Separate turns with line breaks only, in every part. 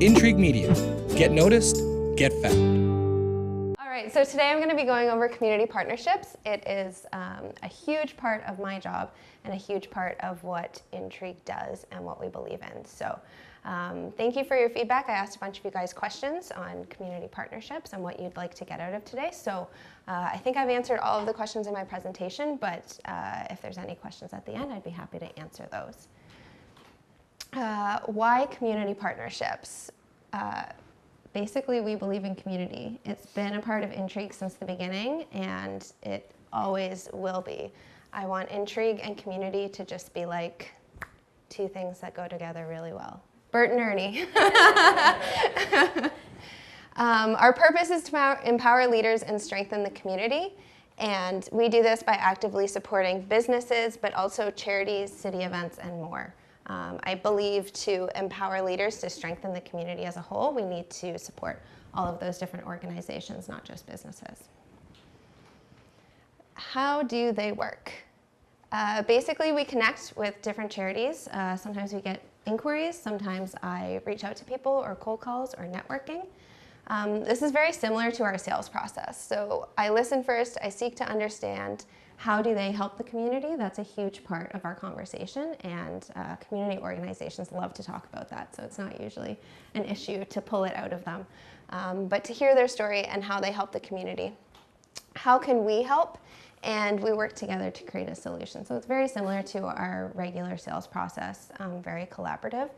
Intrigue Media. Get noticed, get found.
All right, so today I'm going to be going over community partnerships. It is a huge part of my job and a huge part of what Intrigue does and what we believe in. So thank you for your feedback. I asked a bunch of you guys questions on community partnerships and what you'd like to get out of today. So I think I've answered all of the questions in my presentation, but if there's any questions at the end, I'd be happy to answer those. Why community partnerships? Basically, we believe in community. It's been a part of Intrigue since the beginning, and it always will be. I want Intrigue and community to just be like two things that go together really well. Bert and Ernie. Our purpose is to empower leaders and strengthen the community, and we do this by actively supporting businesses, but also charities, city events, and more. I believe to empower leaders to strengthen the community as a whole, we need to support all of those different organizations, not just businesses. How do they work? Basically, we connect with different charities. Sometimes we get inquiries. Sometimes I reach out to people or cold calls or networking. This is very similar to our sales process. So I listen first. I seek to understand how do they help the community. That's a huge part of our conversation, and community organizations love to talk about that, so it's not usually an issue to pull it out of them. But to hear their story and how they help the community. How can we help? And we work together to create a solution. So it's very similar to our regular sales process, very collaborative,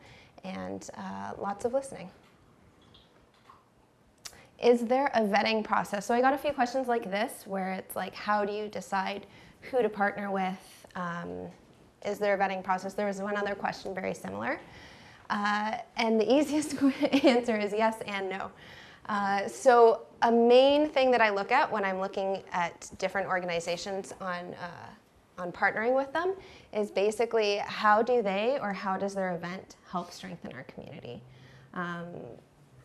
and lots of listening. Is there a vetting process? So I got a few questions like this where it's like, how do you decide who to partner with? Is there a vetting process? There was one other question very similar. And the easiest answer is yes and no. So a main thing that I look at when I'm looking at different organizations on partnering with them is basically how do they or how does their event help strengthen our community?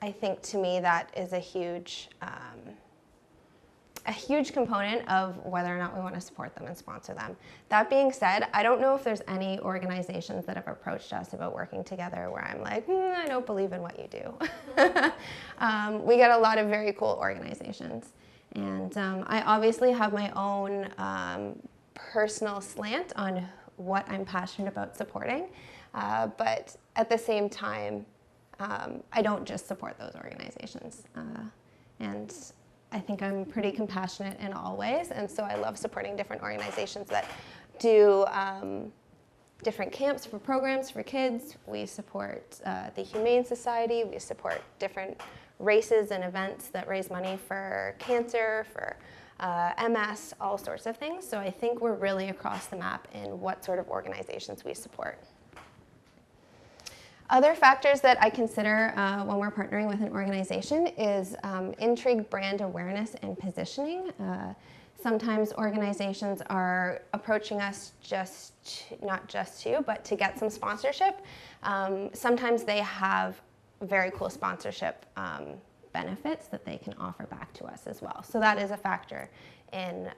I think to me that is a huge component of whether or not we want to support them and sponsor them. That being said, I don't know if there's any organizations that have approached us about working together where I'm like, I don't believe in what you do. We get a lot of very cool organizations. And I obviously have my own personal slant on what I'm passionate about supporting. But at the same time, I don't just support those organizations. And I think I'm pretty compassionate in all ways, and so I love supporting different organizations that do different camps for programs for kids. We support the Humane Society. We support different races and events that raise money for cancer, for MS, all sorts of things. So I think we're really across the map in what sort of organizations we support. Other factors that I consider when we're partnering with an organization is Intrigue brand awareness and positioning. Sometimes organizations are approaching us not just but to get some sponsorship. Sometimes they have very cool sponsorship benefits that they can offer back to us as well. So that is a factor in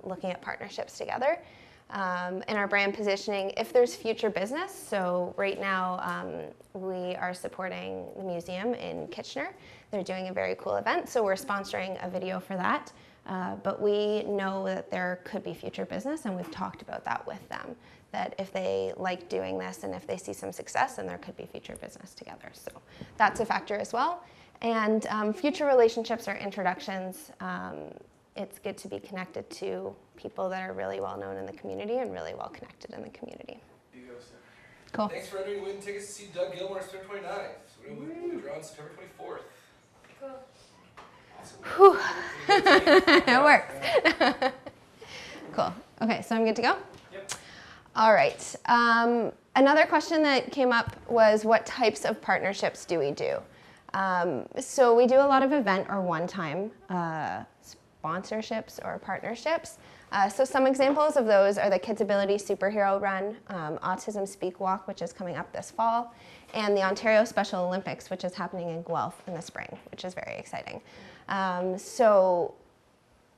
looking at partnerships together. In our brand positioning, if there's future business, so right now we are supporting the museum in Kitchener. They're doing a very cool event, so we're sponsoring a video for that. But we know that there could be future business, and we've talked about that with them, that if they like doing this and if they see some success, then there could be future business together. So that's a factor as well. And future relationships or introductions. It's good to be connected to people that are really well known in the community and really well connected in the community.
You go, sir.
Cool.
Thanks for entering win tickets to see Doug Gilmour September 29th. We'll draw on September 24th.
Cool.
Awesome.
It works. Cool. Okay, so I'm good to go?
Yep.
All right. Another question that came up was what types of partnerships do we do? So we do a lot of event or one-time sponsorships or partnerships. So some examples of those are the Kids Ability Superhero Run, Autism Speak Walk, which is coming up this fall, and the Ontario Special Olympics, which is happening in Guelph in the spring, which is very exciting. So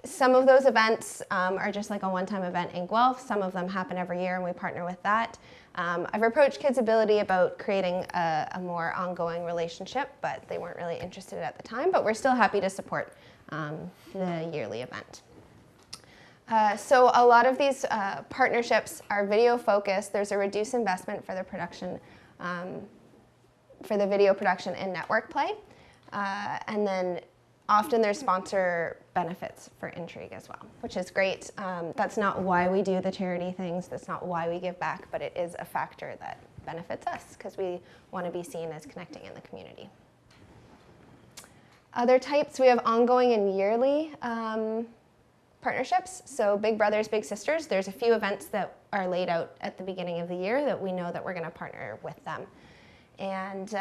some of those events are just like a one-time event in Guelph. Some of them happen every year and we partner with that. I've approached Kidsability about creating a more ongoing relationship, but they weren't really interested at the time, but we're still happy to support the yearly event. So a lot of these partnerships are video focused. There's a reduced investment for the production, for the video production and network play. And then often there's sponsor benefits for Intrigue as well, which is great. That's not why we do the charity things. That's not why we give back, but it is a factor that benefits us because we want to be seen as connecting in the community. Other types, we have ongoing and yearly partnerships. So Big Brothers, Big Sisters, there's a few events that are laid out at the beginning of the year that we know that we're going to partner with them. And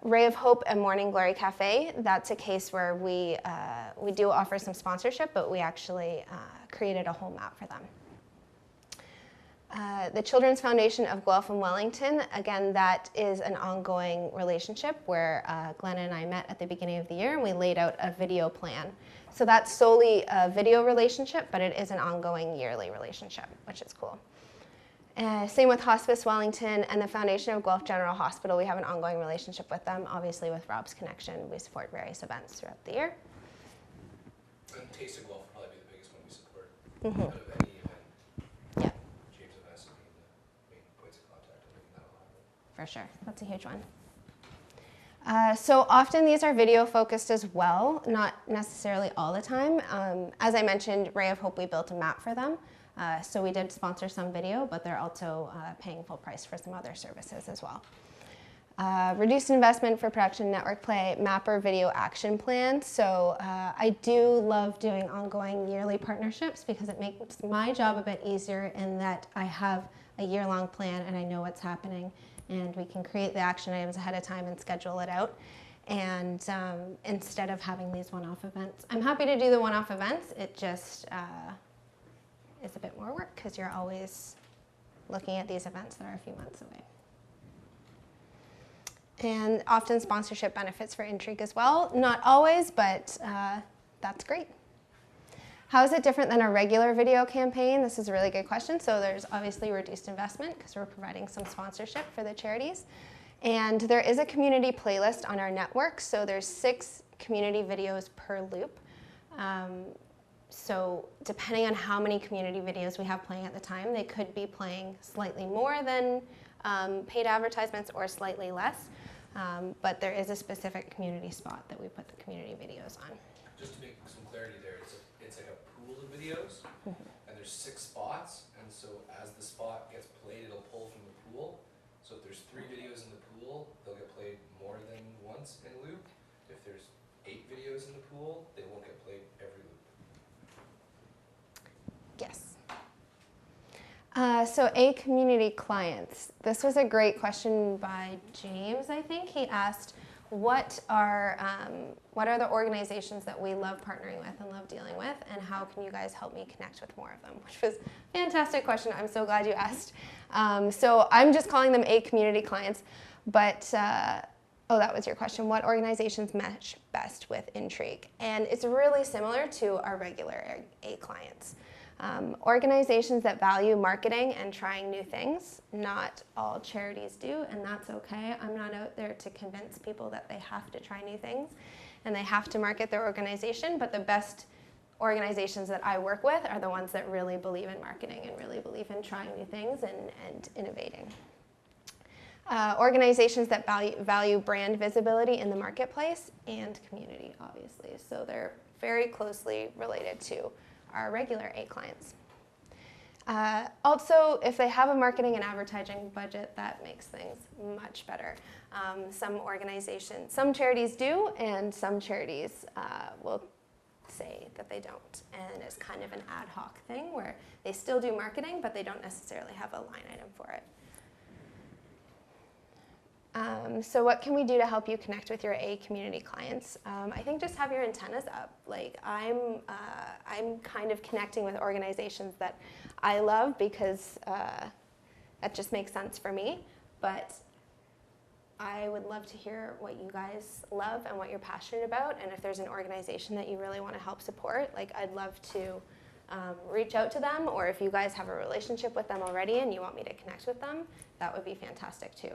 Ray of Hope and Morning Glory Cafe, that's a case where we do offer some sponsorship, but we actually created a whole map for them. The Children's Foundation of Guelph and Wellington, again, that is an ongoing relationship where Glenn and I met at the beginning of the year and we laid out a video plan. So that's solely a video relationship, but it is an ongoing yearly relationship, which is cool. Same with Hospice Wellington and the Foundation of Guelph General Hospital. We have an ongoing relationship with them. Obviously with Rob's connection, we support various events throughout the year.
And Taste of Guelph will probably be the biggest one we support
Mm-hmm.
out of any event.
Yeah,
James and Vanessa being the main points of contact, I think that'll happen.
for sure. That's a huge one. So often these are video focused as well, not necessarily all the time. As I mentioned, Ray of Hope, we built a map for them. So we did sponsor some video, but they're also paying full price for some other services as well. Reduced investment for production network play, mapper video action plan. So I do love doing ongoing yearly partnerships because it makes my job a bit easier in that I have a year-long plan and I know what's happening and we can create the action items ahead of time and schedule it out. And instead of having these one-off events. I'm happy to do the one-off events, it just is a bit more work because you're always looking at these events that are a few months away. And often sponsorship benefits for Intrigue as well. Not always, but that's great. How is it different than a regular video campaign? This is a really good question. So there's obviously reduced investment because we're providing some sponsorship for the charities. And there is a community playlist on our network. So there's 6 community videos per loop. So depending on how many community videos we have playing at the time, they could be playing slightly more than paid advertisements or slightly less. But there is a specific community spot that we put the community videos on.
Just to make some clarity there, it's like a pool of videos, and there's 6 spots, and so as the spot gets played, it'll pull from the pool. So if there's 3 videos in the pool, they'll get played more than once in a loop. If there's 8 videos in the pool, they won't get played every loop.
Yes. So A community clients. This was a great question by James, I think. He asked, what are the organizations that we love partnering with and love dealing with, and how can you guys help me connect with more of them? Which was a fantastic question. I'm so glad you asked. So I'm just calling them A community clients, but oh, that was your question. What organizations mesh best with Intrigue? And it's really similar to our regular A clients. Organizations that value marketing and trying new things. Not all charities do, and that's okay. I'm not out there to convince people that they have to try new things and they have to market their organization, but the best organizations that I work with are the ones that really believe in marketing and really believe in trying new things and innovating. Organizations that value brand visibility in the marketplace and community, obviously. So they're very closely related to our regular A clients. Also, if they have a marketing and advertising budget, that makes things much better. Some charities do, and some charities will say that they don't. And it's kind of an ad hoc thing where they still do marketing, but they don't necessarily have a line item for it. So what can we do to help you connect with your A community clients? I think just have your antennas up. Like I'm kind of connecting with organizations that I love because that just makes sense for me. But I would love to hear what you guys love and what you're passionate about, and if there's an organization that you really want to help support, like I'd love to reach out to them, or if you guys have a relationship with them already and you want me to connect with them, that would be fantastic too.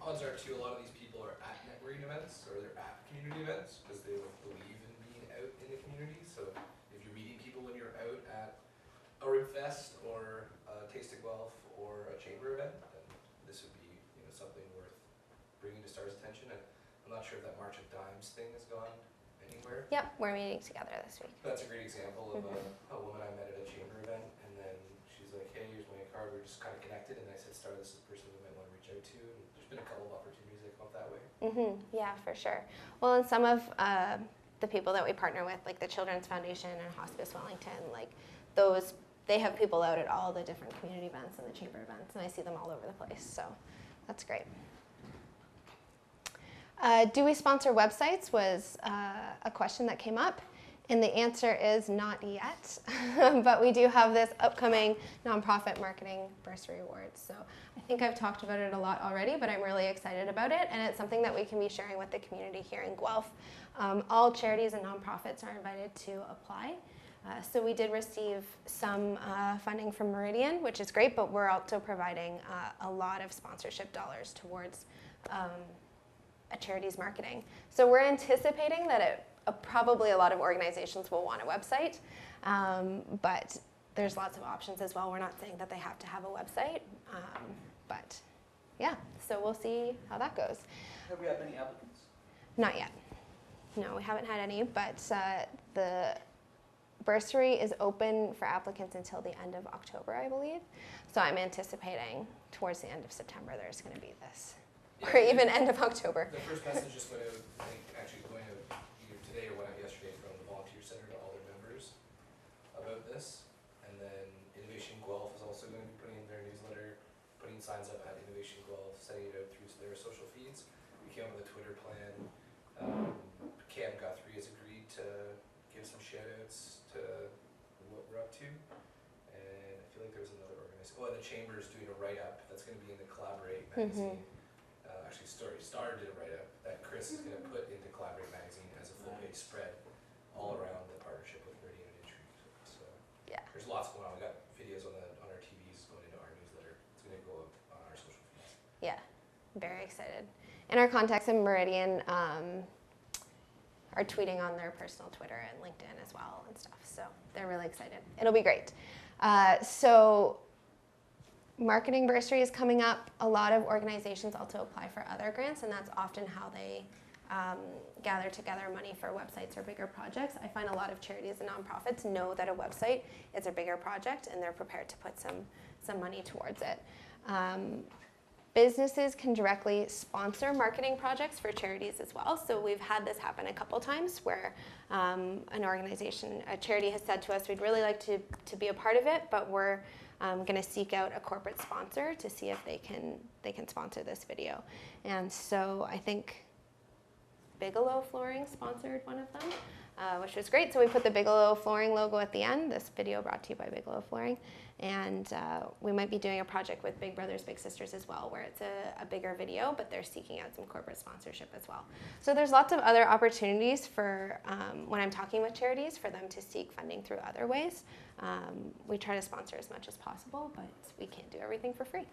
Odds are too, a lot of these people are at networking events or they're at community events because they believe in being out in the community. So if you're meeting people when you're out at a Rimfest or a Taste of Guelph or a chamber event, then this would be something worth bringing to STAR's attention. And I'm not sure if that March of Dimes thing has gone anywhere.
Yep, we're meeting together this week.
That's a great example of a woman I met at a chamber event, and then she's like, hey, here's my card, we're just kind of connected, and I said, Star, this is the person we might want to reach out to, and there's been a couple of opportunities that come up that way.
Yeah, for sure. Well, and some of the people that we partner with, like the Children's Foundation and Hospice Wellington, like those, they have people out at all the different community events and the chamber events, and I see them all over the place, so that's great. Do we sponsor websites was a question that came up, and the answer is not yet, but we do have this upcoming nonprofit marketing bursary awards. So I think I've talked about it a lot already, but I'm really excited about it, and it's something that we can be sharing with the community here in Guelph. All charities and nonprofits are invited to apply. So we did receive some funding from Meridian, which is great, but we're also providing a lot of sponsorship dollars towards a charity's marketing. So we're anticipating that probably a lot of organizations will want a website, but there's lots of options as well. We're not saying that they have to have a website, but yeah, so we'll see how that goes.
Have we had many applicants?
Not yet. No, we haven't had any, but the bursary is open for applicants until the end of October, I believe. So I'm anticipating towards the end of September there's going to be this. Or even end of October.
The first message just went out, I think actually going out either today or went out yesterday from the Volunteer Center to all their members about this. And then Innovation Guelph is also going to be putting in their newsletter, putting signs up at Innovation Guelph, sending it out through their social feeds. We came up with a Twitter plan. Cam Guthrie has agreed to give some shout outs to what we're up to. And I feel like there was another organization. Oh, and the Chamber is doing a write-up that's going to be in the Collaborate magazine. Actually, Star did a write-up that Chris is going to put into Collaborate magazine as a full-page spread all around the partnership with Meridian and Intrigue. So
Yeah.
there's lots going on. We got videos on our TVs going into our newsletter. It's going to go up on our social feeds.
Yeah, very excited. And our contacts in Meridian are tweeting on their personal Twitter and LinkedIn as well and stuff. So they're really excited. It'll be great. So marketing bursary is coming up. A lot of organizations also apply for other grants, and that's often how they gather together money for websites or bigger projects. I find a lot of charities and nonprofits know that a website is a bigger project, and they're prepared to put some money towards it. Businesses can directly sponsor marketing projects for charities as well. So we've had this happen a couple times where an organization, a charity has said to us, we'd really like to be a part of it, but we're going to seek out a corporate sponsor to see if they can sponsor this video. And so I think Bigelow Flooring sponsored one of them, which was great. So we put the Bigelow Flooring logo at the end. This video brought to you by Bigelow Flooring. And we might be doing a project with Big Brothers Big Sisters as well, where it's a bigger video, but they're seeking out some corporate sponsorship as well. So there's lots of other opportunities for when I'm talking with charities for them to seek funding through other ways. We try to sponsor as much as possible, but we can't do everything for free.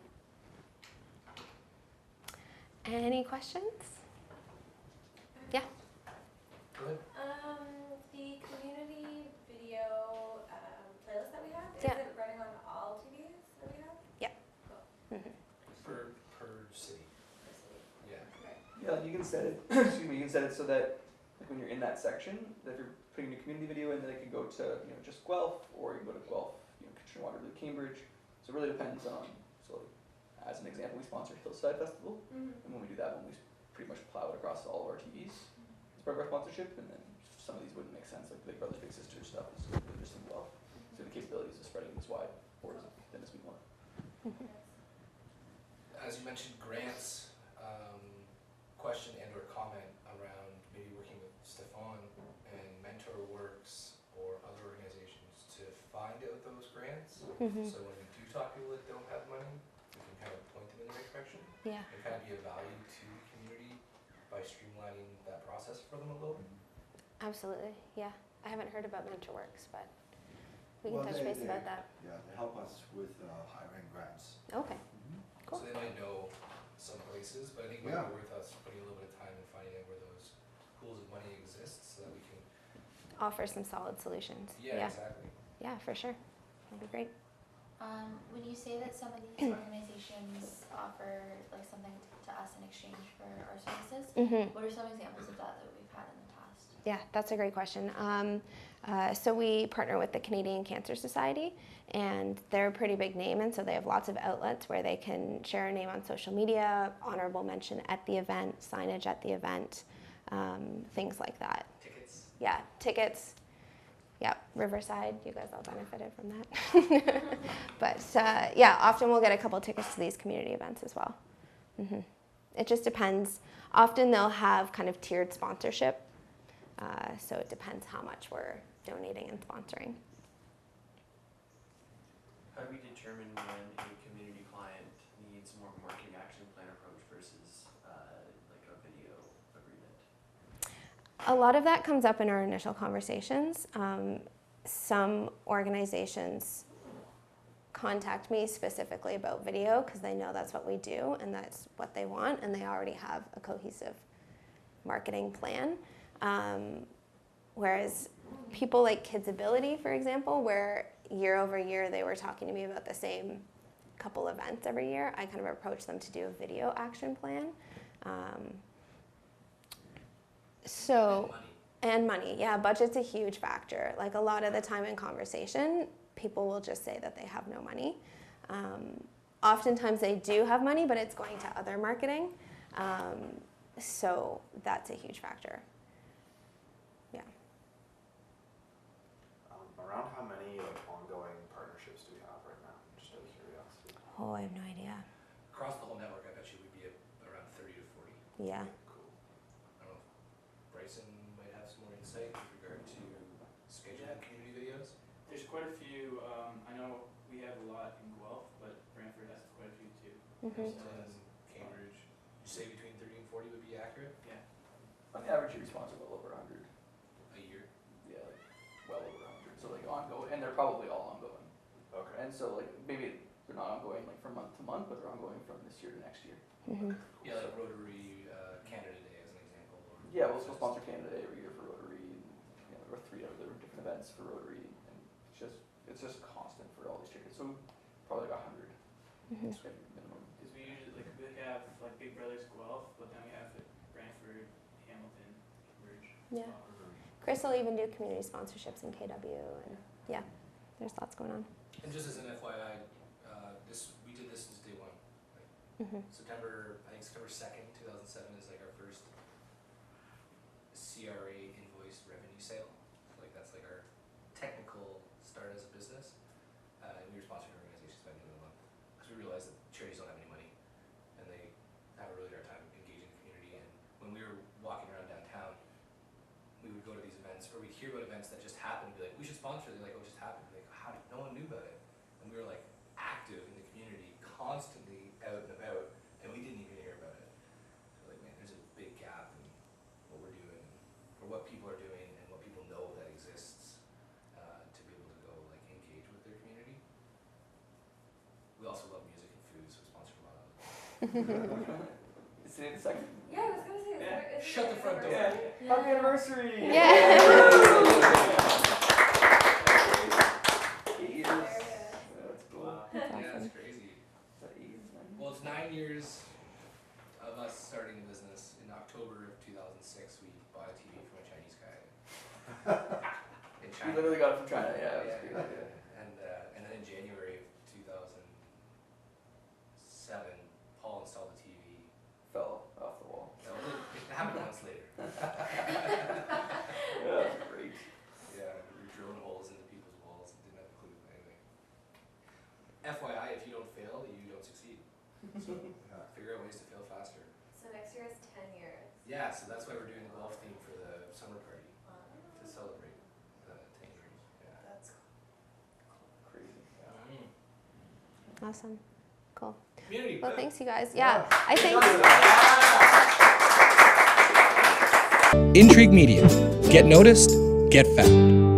Any questions? Yeah.
Go ahead.
The community video playlist that we have,
Yeah.
is it running on all TVs that we have?
Yeah.
Cool.
Per city. Yeah.
Right.
Yeah, you can set it. Excuse me. You can set it so that like when you're in that section, that if you're putting a community video in, then it can go to just Guelph, or you can go to Guelph, Kitchener, Waterloo, Cambridge. So it really depends on. So, as an example, we sponsor Hillside Festival, and when we do that one, we pretty much plow it across all of our TVs as part of our sponsorship, and then some of these wouldn't make sense, like Big Brothers Big Sisters stuff is really just in Guelph. So the capabilities of spreading this wide or as thin as we want.
As you mentioned, grants, question and or comment around maybe working with Stefan and MentorWorks or other organizations to find out those grants. So when we do talk to people that don't have money, we can kind of point them in the right introspection
Yeah.
and kind of be of value to the community by streamlining that process for them a little bit.
Absolutely. Yeah. I haven't heard about MentorWorks, but we can
Well,
touch base about that.
Yeah, they help us with hiring grants.
Okay. Cool.
So they might know some places, but I think it might be worth us putting a little bit of time and finding out where those pools of money exist so that we can.
Offer some solid solutions.
Yeah, exactly.
Yeah, for sure. That'd be great.
When you say that some of these organizations offer like something to us in exchange for our services, what are some examples of that we've had in the past?
Yeah, that's a great question. So we partner with the Canadian Cancer Society, and they're a pretty big name, and so they have lots of outlets where they can share a name on social media, honorable mention at the event, signage at the event, things like that.
Tickets.
Yeah, tickets. Yeah, Riverside, you guys all benefited from that. But yeah, often we'll get a couple tickets to these community events as well. It just depends. Often they'll have kind of tiered sponsorship, so it depends how much we're donating and sponsoring.
How do we determine when a community client needs more of a marketing action plan approach versus like a video agreement?
A lot of that comes up in our initial conversations. Some organizations contact me specifically about video because they know that's what we do and that's what they want, and they already have a cohesive marketing plan. Whereas people like Kids Ability, for example, where year over year they were talking to me about the same couple events every year, I kind of approached them to do a video action plan. And money, yeah, budget's a huge factor. Like a lot of the time in conversation, people will just say that they have no money. Oftentimes they do have money, but it's going to other marketing. So that's a huge factor. Yeah.
Around how many ongoing partnerships do we have right now? Just out of curiosity.
Oh, I have no idea.
Across the whole network, I bet you we'd be at around 30 to 40.
Yeah.
Cool.
I don't know if Bryson might have some more insight with regard to scheduling community videos.
There's quite a few. I know we have a lot in Guelph, but Brantford has quite a few too.
Hamilton, Cambridge. You say between 30 and 40 would be accurate?
Yeah.
On average, you sponsor well over 100.
A year?
Yeah, like well over 100. So like ongoing, and they're probably all ongoing.
Okay.
And so like maybe they're not ongoing like from month to month, but they're ongoing from this year to next year.
Yeah, like Rotary Canada Day as an example. Or
Yeah, we'll still sponsor Canada Day every year for Rotary, and there are 3 other different events for Rotary, and it's just constant for all these tickets. So probably like 100 minimum.
Because we usually we have like Big Brothers Guelph, but then we have Brantford, Hamilton, Cambridge.
Yeah. Chris will even do community sponsorships in KW, and yeah, there's lots going on.
And just as an FYI, we did this since day one. Like September 2nd, 2007 is like our first CRA invoice revenue sale. Like that's like our technical start as a business. And we were sponsoring organizations by the end of the month because we realized that charities don't have any money and they have a really hard time engaging the community. And when we were walking around downtown, we would go to these events, or we'd hear about events that just happened and be like, we should sponsor. They're like, oh, it just happened. We're like, how did no one knew about it? And we were like active in the community, constantly out and about, and we didn't even hear about it. So like, man, there's a big gap in what we're doing, or what people are doing, and what people know that exists to be able to go like engage with their community. We also love music and food, so we sponsor a lot of it.
Is today the second?
Yeah, I was gonna say,
Shut the front door.
Happy anniversary!
Yeah.
8 years. That's cool.
That's
Yeah,
awesome.
it's crazy.
Is that 8 years, 9 years?
Well, it's 9 years of us starting the business. In October of 2006, we bought a TV from a Chinese guy in
We
China.
literally got it from China, yeah. It was
Yeah,
crazy.
yeah. And then in January of 2007, Paul installed the TV.
Fell off the wall.
No, it happened months later.
Yeah, that's great.
Yeah, we were drilling holes into people's walls and didn't have a clue. Anyway. FYI, if you don't fail, you don't succeed. So figure out ways to fail faster.
So next year is 10 years.
Yeah, so that's why we're doing the golf theme for the summer party to celebrate 10 years. Yeah.
That's
Crazy.
Mm.
Awesome. Cool.
Community.
Well,
good.
thanks, you guys. Yeah, I think.
Intrigue Media. Get noticed, get found.